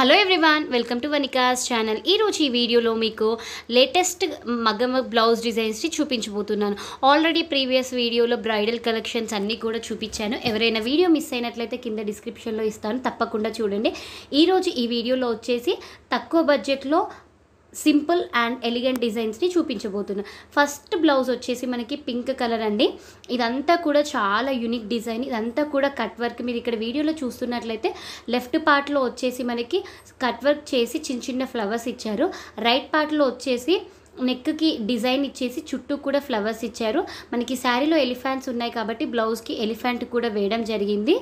Hello everyone, welcome to Vanika's channel. ఈరోజు ఈ వీడియోలో మీకు లేటెస్ట్ మగ్గం బ్లౌజ్ డిజైన్స్ని చూపించబోతున్నాను. ఆల్రెడీ ప్రీవియస్ వీడియోలో బ్రైడల్ కలెక్షన్స్ అన్నీ కూడా చూపించాను. ఎవరైనా వీడియో మిస్ అయినట్లయితే కింద డిస్క్రిప్షన్లో ఇస్తాను, తప్పకుండా చూడండి. ఈరోజు ఈ వీడియోలో వచ్చేసి తక్కువ బడ్జెట్లో సింపుల్ అండ్ ఎలిగెంట్ డిజైన్స్ని చూపించబోతున్నాను. ఫస్ట్ బ్లౌజ్ వచ్చేసి మనకి పింక్ కలర్ అండి. ఇదంతా కూడా చాలా యూనిక్ డిజైన్. ఇదంతా కూడా కట్ వర్క్. మీరు ఇక్కడ వీడియోలో చూస్తున్నట్లయితే లెఫ్ట్ పార్ట్లో వచ్చేసి మనకి కట్ వర్క్ చేసి చిన్న చిన్న ఫ్లవర్స్ ఇచ్చారు. రైట్ పార్ట్లో వచ్చేసి నెక్కి డిజైన్ ఇచ్చేసి చుట్టూ కూడా ఫ్లవర్స్ ఇచ్చారు. మనకి శారీలో ఎలిఫెంట్స్ ఉన్నాయి కాబట్టి బ్లౌజ్కి ఎలిఫెంట్ కూడా వేయడం జరిగింది.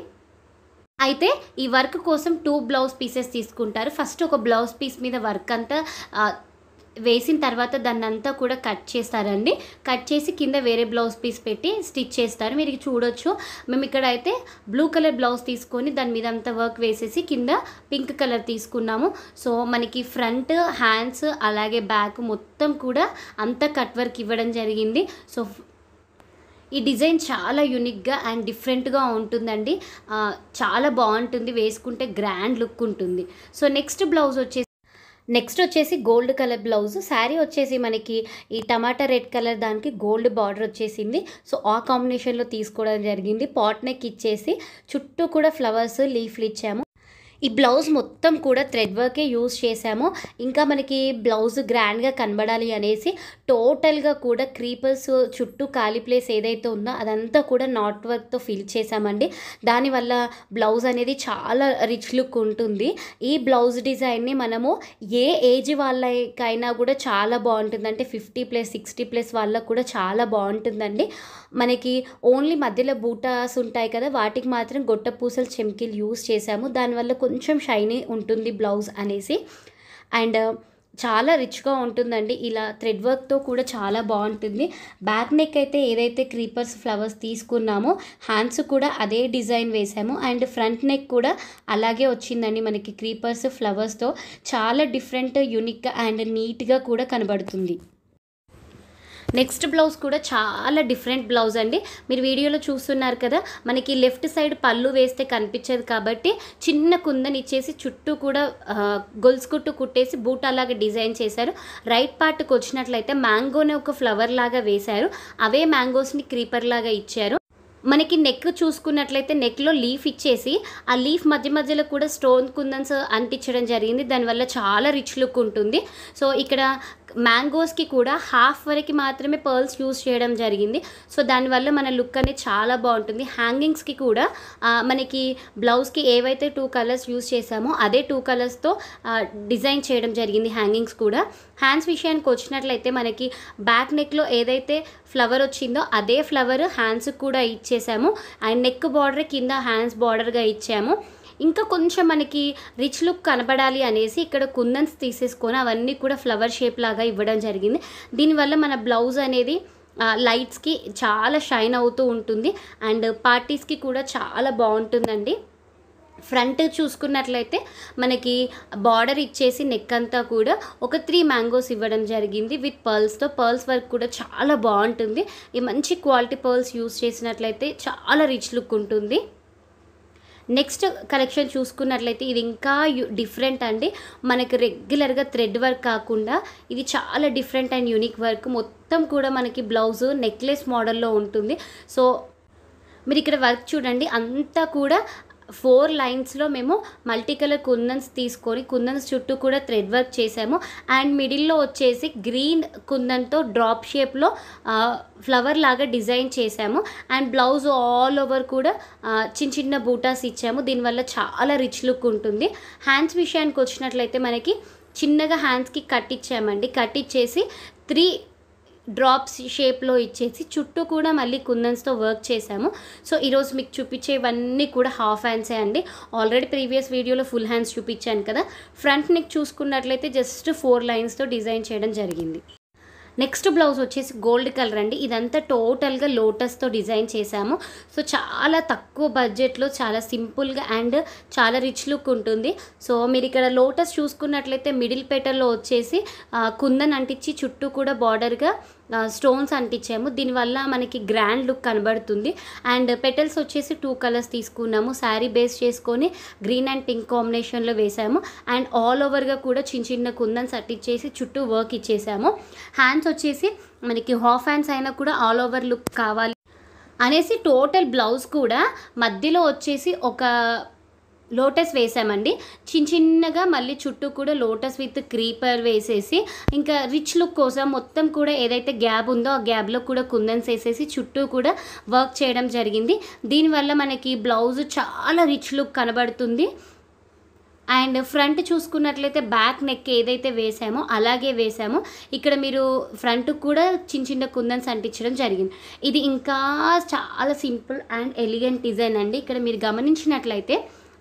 అయితే ఈ వర్క్ కోసం 2 బ్లౌజ్ పీసెస్ తీసుకుంటారు. ఫస్ట్ ఒక బ్లౌజ్ పీస్ మీద వర్క్ అంతా వేసిన తర్వాత దాన్ని అంతా కూడా కట్ చేస్తారండి. కట్ చేసి కింద వేరే బ్లౌజ్ పీస్ పెట్టి స్టిచ్ చేస్తారు. మీరు చూడొచ్చు, మేము ఇక్కడ అయితే బ్లూ కలర్ బ్లౌజ్ తీసుకొని దాని మీద అంతా వర్క్ వేసేసి కింద పింక్ కలర్ తీసుకున్నాము. సో మనకి ఫ్రంట్, హ్యాండ్స్ అలాగే బ్యాక్ మొత్తం కూడా అంతా కట్ వర్క్ ఇవ్వడం జరిగింది. సో ఈ డిజైన్ చాలా యూనిక్గా అండ్ డిఫరెంట్గా ఉంటుందండి. చాలా బాగుంటుంది, వేసుకుంటే గ్రాండ్ లుక్ ఉంటుంది. సో నెక్స్ట్ వచ్చేసి గోల్డ్ కలర్ బ్లౌజ్. శారీ వచ్చేసి మనకి ఈ టమాటా రెడ్ కలర్ దానికి గోల్డ్ బార్డర్ వచ్చేసింది. సో ఆ కాంబినేషన్లో తీసుకోవడం జరిగింది. పాట్ నెక్ ఇచ్చేసి చుట్టూ కూడా ఫ్లవర్స్, లీఫ్లు ఇచ్చాము. ఈ బ్లౌజ్ మొత్తం కూడా థ్రెడ్ వర్కే యూజ్ చేసాము. ఇంకా మనకి బ్లౌజ్ గ్రాండ్గా కనబడాలి అనేసి టోటల్గా కూడా క్రీపర్స్ చుట్టూ ఖాళీ ప్లేస్ ఏదైతే ఉందో అదంతా కూడా నాట్ వర్క్తో ఫిల్ చేసామండి. దానివల్ల బ్లౌజ్ అనేది చాలా రిచ్ లుక్ ఉంటుంది. ఈ బ్లౌజ్ డిజైన్ని మనము ఏ ఏజ్ వాళ్ళకైనా కూడా చాలా బాగుంటుంది. అంటే 50+, 60+ వాళ్ళకు కూడా చాలా బాగుంటుందండి. మనకి ఓన్లీ మధ్యలో బూటాస్ ఉంటాయి కదా, వాటికి మాత్రం గొట్ట పూసలు, చెమ్కీలు యూజ్ చేసాము. దానివల్ల కొంచెం షైనీ ఉంటుంది బ్లౌజ్ అనేసి. అండ్ చాలా రిచ్గా ఉంటుందండి. ఇలా థ్రెడ్ వర్క్తో కూడా చాలా బాగుంటుంది. బ్యాక్ నెక్ అయితే ఏదైతే క్రీపర్స్ ఫ్లవర్స్ తీసుకున్నామో హ్యాండ్స్ కూడా అదే డిజైన్ వేసాము. అండ్ ఫ్రంట్ నెక్ కూడా అలాగే వచ్చిందండి. మనకి క్రీపర్స్ ఫ్లవర్స్తో చాలా డిఫరెంట్, యూనిక్గా అండ్ నీట్గా కూడా కనబడుతుంది. నెక్స్ట్ బ్లౌజ్ కూడా చాలా డిఫరెంట్ బ్లౌజ్ అండి. మీరు వీడియోలో చూస్తున్నారు కదా, మనకి లెఫ్ట్ సైడ్ పళ్ళు వేస్తే కనిపించదు కాబట్టి చిన్న కుందని ఇచ్చేసి చుట్టూ కూడా గొలుసు కుట్టు కుట్టేసి బూట్ అలాగా డిజైన్ చేశారు. రైట్ పార్ట్కి వచ్చినట్లయితే మ్యాంగోని ఒక ఫ్లవర్ లాగా వేశారు. అవే మ్యాంగోస్ని క్రీపర్ లాగా ఇచ్చారు. మనకి నెక్ చూసుకున్నట్లయితే నెక్లో లీఫ్ ఇచ్చేసి ఆ లీఫ్ మధ్యలో కూడా స్టోన్ కుందన్స్ అంటించడం జరిగింది. దానివల్ల చాలా రిచ్ లుక్ ఉంటుంది. సో ఇక్కడ మ్యాంగోస్కి కూడా హాఫ్ వరకు మాత్రమే పర్ల్స్ యూజ్ చేయడం జరిగింది. సో దానివల్ల మన లుక్ అనేది చాలా బాగుంటుంది. హ్యాంగింగ్స్కి కూడా మనకి బ్లౌజ్కి ఏవైతే 2 కలర్స్ యూజ్ చేసామో అదే 2 కలర్స్తో డిజైన్ చేయడం జరిగింది హ్యాంగింగ్స్ కూడా. హ్యాండ్స్ విషయానికి వచ్చినట్లయితే మనకి బ్యాక్ నెక్లో ఏదైతే ఫ్లవర్ వచ్చిందో అదే ఫ్లవర్ హ్యాండ్స్కి కూడా ఇచ్చేసాము. అండ్ నెక్ బార్డర్ కింద హ్యాండ్స్ బార్డర్గా ఇచ్చాము. ఇంకా కొంచెం మనకి రిచ్ లుక్ కనబడాలి అనేసి ఇక్కడ కుందన్స్ తీసేసుకొని అవన్నీ కూడా ఫ్లవర్ షేప్ లాగా ఇవ్వడం జరిగింది. దీనివల్ల మన బ్లౌజ్ అనేది లైట్స్కి చాలా షైన్ అవుతూ ఉంటుంది. అండ్ పార్టీస్కి కూడా చాలా బాగుంటుందండి. ఫ్రంట్ చూసుకున్నట్లయితే మనకి బార్డర్ ఇచ్చేసి నెక్ అంతా కూడా ఒక 3 మ్యాంగోస్ ఇవ్వడం జరిగింది విత్ పర్ల్స్తో. పర్ల్స్ వర్క్ కూడా చాలా బాగుంటుంది. ఈ మంచి క్వాలిటీ పర్ల్స్ యూజ్ చేసినట్లయితే చాలా రిచ్ లుక్ ఉంటుంది. నెక్స్ట్ కలెక్షన్ చూసుకున్నట్లయితే ఇది ఇంకా డిఫరెంట్ అండి. మనకి రెగ్యులర్గా థ్రెడ్ వర్క్ కాకుండా ఇది చాలా డిఫరెంట్ అండ్ యూనిక్ వర్క్. మొత్తం కూడా మనకి బ్లౌజ్ నెక్లెస్ మోడల్లో ఉంటుంది. సో మీరు ఇక్కడ వర్క్ చూడండి, అంతా కూడా 4 లైన్స్లో మేము మల్టీ కలర్ కుందన్స్ తీసుకొని కుందన్స్ చుట్టూ కూడా థ్రెడ్ వర్క్ చేసాము. అండ్ మిడిల్లో వచ్చేసి గ్రీన్ కుందన్తో డ్రాప్ షేప్లో ఫ్లవర్ లాగా డిజైన్ చేసాము. అండ్ బ్లౌజ్ ఆల్ ఓవర్ కూడా చిన్న చిన్న బూటాస్ ఇచ్చాము. దీనివల్ల చాలా రిచ్ లుక్ ఉంటుంది. హ్యాండ్స్ విషయానికి వచ్చినట్లయితే మనకి చిన్నగా హ్యాండ్స్కి కట్ ఇచ్చామండి. కట్ ఇచ్చేసి 3 డ్రాప్స్ షేప్లో ఇచ్చేసి చుట్టూ కూడా మళ్ళీ కుందన్స్తో వర్క్ చేసాము. సో ఈరోజు మీకు చూపించేవన్నీ కూడా హాఫ్ హ్యాండ్సే అండి. ఆల్రెడీ ప్రీవియస్ వీడియోలో ఫుల్ హ్యాండ్స్ చూపించాను కదా. ఫ్రంట్ నెక్ చూసుకున్నట్లయితే జస్ట్ 4 లైన్స్తో డిజైన్ చేయడం జరిగింది. నెక్స్ట్ బ్లౌజ్ వచ్చేసి గోల్డ్ కలర్ అండి. ఇదంతా టోటల్గా లోటస్తో డిజైన్ చేసాము. సో చాలా తక్కువ బడ్జెట్లో చాలా సింపుల్గా అండ్ చాలా రిచ్ లుక్ ఉంటుంది. సో మీరు ఇక్కడ లోటస్ చూసుకున్నట్లయితే మిడిల్ పెటల్లో వచ్చేసి కుందన్ అంటించి చుట్టూ కూడా బార్డర్గా స్టోన్స్ అంటించాము. దీనివల్ల మనకి గ్రాండ్ లుక్ కనబడుతుంది. అండ్ పెటల్స్ వచ్చేసి 2 కలర్స్ తీసుకున్నాము. శారీ బేస్ చేసుకొని గ్రీన్ అండ్ పింక్ కాంబినేషన్లో వేసాము. అండ్ ఆల్ ఓవర్గా కూడా చిన్న చిన్న కుందన్స్ అట్టించేసి చుట్టూ వర్క్ ఇచ్చేసాము. హ్యాండ్స్ వచ్చేసి మనకి హాఫ్ హ్యాండ్స్ అయినా కూడా ఆల్ ఓవర్ లుక్ కావాలి అనేసి టోటల్ బ్లౌజ్ కూడా మధ్యలో వచ్చేసి ఒక లోటస్ వేసామండి. చిన్నగా మళ్ళీ చుట్టూ కూడా లోటస్ విత్ క్రీపర్ వేసేసి ఇంకా రిచ్ లుక్ కోసం మొత్తం కూడా ఏదైతే గ్యాప్ ఉందో ఆ గ్యాప్లో కూడా కుందన్స్ వేసేసి చుట్టూ కూడా వర్క్ చేయడం జరిగింది. దీనివల్ల మనకి బ్లౌజ్ చాలా రిచ్ లుక్ కనబడుతుంది. అండ్ ఫ్రంట్ చూసుకున్నట్లయితే బ్యాక్ నెక్ ఏదైతే వేసామో అలాగే వేసామో. ఇక్కడ మీరు ఫ్రంట్ కూడా చిన్న కుందన్స్ అంటించడం జరిగింది. ఇది ఇంకా చాలా సింపుల్ అండ్ ఎలిగెంట్ డిజైన్ అండి. ఇక్కడ మీరు గమనించినట్లయితే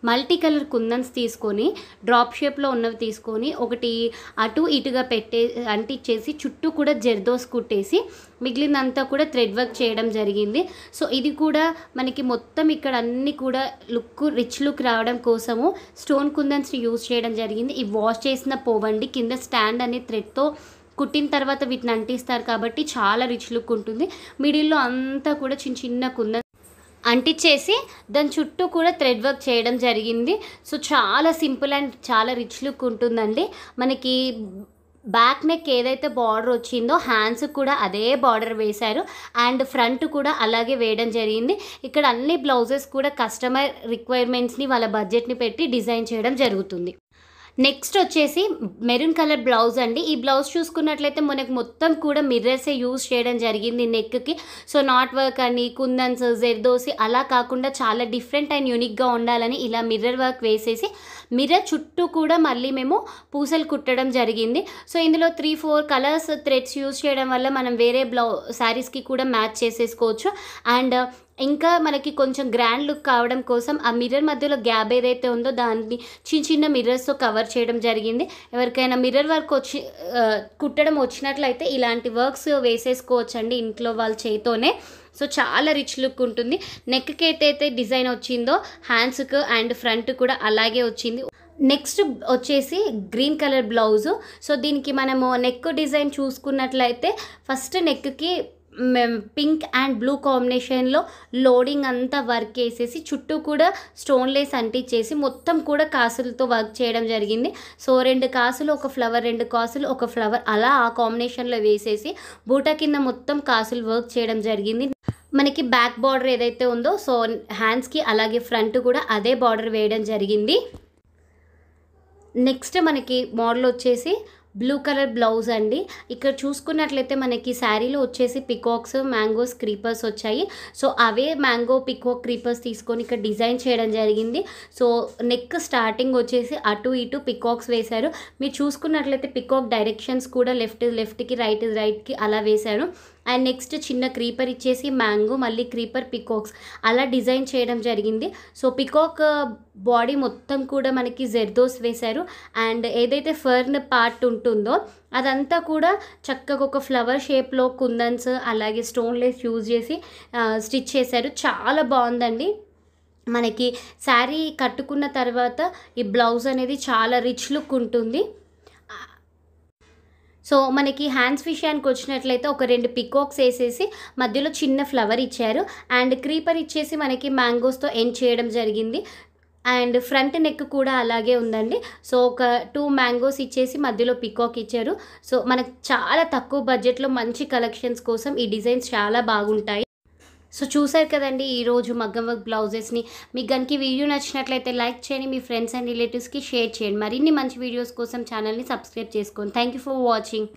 మల్టీ కలర్ కుందన్స్ తీసుకొని డ్రాప్ షేప్లో ఉన్నవి తీసుకొని ఒకటి అటు ఇటుగా అంటించేసి చుట్టూ కూడా జర్దోస్ కుట్టేసి మిగిలినంతా కూడా థ్రెడ్ వర్క్ చేయడం జరిగింది. సో ఇది కూడా మనకి మొత్తం ఇక్కడ అన్నీ కూడా రిచ్ లుక్ రావడం కోసము స్టోన్ కుందన్స్ని యూజ్ చేయడం జరిగింది. ఇవి వాష్ చేసిన పోవండి. కింద స్టాండ్ అనే థ్రెడ్తో కుట్టిన తర్వాత వీటిని అంటిస్తారు కాబట్టి చాలా రిచ్ లుక్ ఉంటుంది. మిడిల్లో అంతా కూడా చిన్న కుందన్ అంటించేసి దాని చుట్టూ కూడా థ్రెడ్ వర్క్ చేయడం జరిగింది. సో చాలా సింపుల్ అండ్ చాలా రిచ్ లుక్ ఉంటుందండి. మనకి బ్యాక్ నెక్ ఏదైతే బార్డర్ వచ్చిందో హ్యాండ్స్ కూడా అదే బార్డర్ వేశారు. అండ్ ఫ్రంట్ కూడా అలాగే వేయడం జరిగింది. ఇక్కడ అన్ని బ్లౌజెస్ కూడా కస్టమర్ రిక్వైర్మెంట్స్ని వాళ్ళ బడ్జెట్ని పెట్టి డిజైన్ చేయడం జరుగుతుంది. నెక్స్ట్ వచ్చేసి మెరూన్ కలర్ బ్లౌజ్ అండి. ఈ బ్లౌజ్ చూసుకున్నట్లయితే మనకు మొత్తం కూడా మిర్రర్సే యూజ్ చేయడం జరిగింది నెక్కి. సో నాట్ వర్క్ అని కుందన్స్ జెర్దోసి అలా కాకుండా చాలా డిఫరెంట్ అండ్ యూనిక్గా ఉండాలని ఇలా మిర్రర్ వర్క్ వేసేసి మిర్రర్ చుట్టూ కూడా మళ్ళీ మేము పూసలు కుట్టడం జరిగింది. సో ఇందులో 3-4 కలర్స్ థ్రెడ్స్ యూజ్ చేయడం వల్ల మనం వేరే శారీస్కి కూడా మ్యాచ్ చేసేసుకోవచ్చు. అండ్ ఇంకా మనకి కొంచెం గ్రాండ్ లుక్ కావడం కోసం ఆ మిర్రర్ మధ్యలో గ్యాప్ ఏదైతే ఉందో దాన్ని చిన్న మిర్రర్స్తో కవర్ చేయడం జరిగింది. ఎవరికైనా మిర్రర్ వర్క్ కుట్టడం వచ్చినట్లయితే ఇలాంటి వర్క్స్ వేసేసుకోవచ్చండి ఇంట్లో వాళ్ళ చేతితోనే. సో చాలా రిచ్ లుక్ ఉంటుంది. నెక్కి అయితే డిజైన్ వచ్చిందో హ్యాండ్స్కి అండ్ ఫ్రంట్ కూడా అలాగే వచ్చింది. నెక్స్ట్ వచ్చేసి గ్రీన్ కలర్ బ్లౌజు. సో దీనికి మనము నెక్ డిజైన్ చూసుకున్నట్లయితే ఫస్ట్ నెక్కి పింక్ అండ్ బ్లూ కాంబినేషన్లో లోడింగ్ అంతా వర్క్ వేసేసి చుట్టూ కూడా స్టోన్ లేస్ అంటించేసి మొత్తం కూడా కాసులతో వర్క్ చేయడం జరిగింది. సో 2 కాసులు ఒక ఫ్లవర్, 2 కాసులు ఒక ఫ్లవర్ అలా ఆ కాంబినేషన్లో వేసేసి బూటా కింద మొత్తం కాసులు వర్క్ చేయడం జరిగింది. మనకి బ్యాక్ బార్డర్ ఏదైతే ఉందో సో హ్యాండ్స్కి అలాగే ఫ్రంట్ కూడా అదే బార్డర్ వేయడం జరిగింది. నెక్స్ట్ మనకి మోడల్ వచ్చేసి బ్లూ కలర్ బ్లౌజ్ అండి. ఇక్కడ చూసుకున్నట్లయితే మనకి శారీలో వచ్చేసి పికాక్స్, మ్యాంగోస్, క్రీపర్స్ వచ్చాయి. సో అవే మ్యాంగో, పికాక్, క్రీపర్స్ తీసుకొని ఇక్కడ డిజైన్ చేయడం జరిగింది. సో నెక్ స్టార్టింగ్ వచ్చేసి అటు ఇటు పికాక్స్ వేశారు. మీరు చూసుకున్నట్లయితే పికాక్ డైరెక్షన్స్ కూడా లెఫ్ట్కి రైట్కి అలా వేశారు. అండ్ నెక్స్ట్ చిన్న క్రీపర్ ఇచ్చేసి మ్యాంగో, మళ్ళీ క్రీపర్, పికాక్స్ అలా డిజైన్ చేయడం జరిగింది. సో పికాక్ బాడీ మొత్తం కూడా మనకి జెర్దోస్ వేశారు. అండ్ ఏదైతే ఫర్న్ పార్ట్ ఉంటుందో అదంతా కూడా చక్కగా ఒక ఫ్లవర్ షేప్లో కుందన్స్ అలాగే స్టోన్ లేస్ యూజ్ చేసి స్టిచ్ చేశారు. చాలా బాగుందండి. మనకి శారీ కట్టుకున్న తర్వాత ఈ బ్లౌజ్ అనేది చాలా రిచ్ లుక్ ఉంటుంది. సో మనకి హ్యాండ్స్ విషయానికి వచ్చినట్లయితే ఒక 2 పికాక్స్ వేసేసి మధ్యలో చిన్న ఫ్లవర్ ఇచ్చారు. అండ్ క్రీపర్ ఇచ్చేసి మనకి మ్యాంగోస్తో ఎండ్ చేయడం జరిగింది. అండ్ ఫ్రంట్ నెక్ కూడా అలాగే ఉందండి. సో ఒక 2 మ్యాంగోస్ ఇచ్చేసి మధ్యలో పికాక్ ఇచ్చారు. సో మనకు చాలా తక్కువ బడ్జెట్లో మంచి కలెక్షన్స్ కోసం ఈ డిజైన్స్ చాలా బాగుంటాయి. సో చూసారు కదండి ఈరోజు మగ్గం వర్క్ బ్లౌజెస్ని. మీకు కనుక వీడియో నచ్చినట్లయితే లైక్ చేయండి, మీ ఫ్రెండ్స్ అండ్ రిలేటివ్స్కి షేర్ చేయండి. మరిన్ని మంచి వీడియోస్ కోసం ఛానల్ని సబ్స్క్రైబ్ చేసుకోండి. Thank you for watching.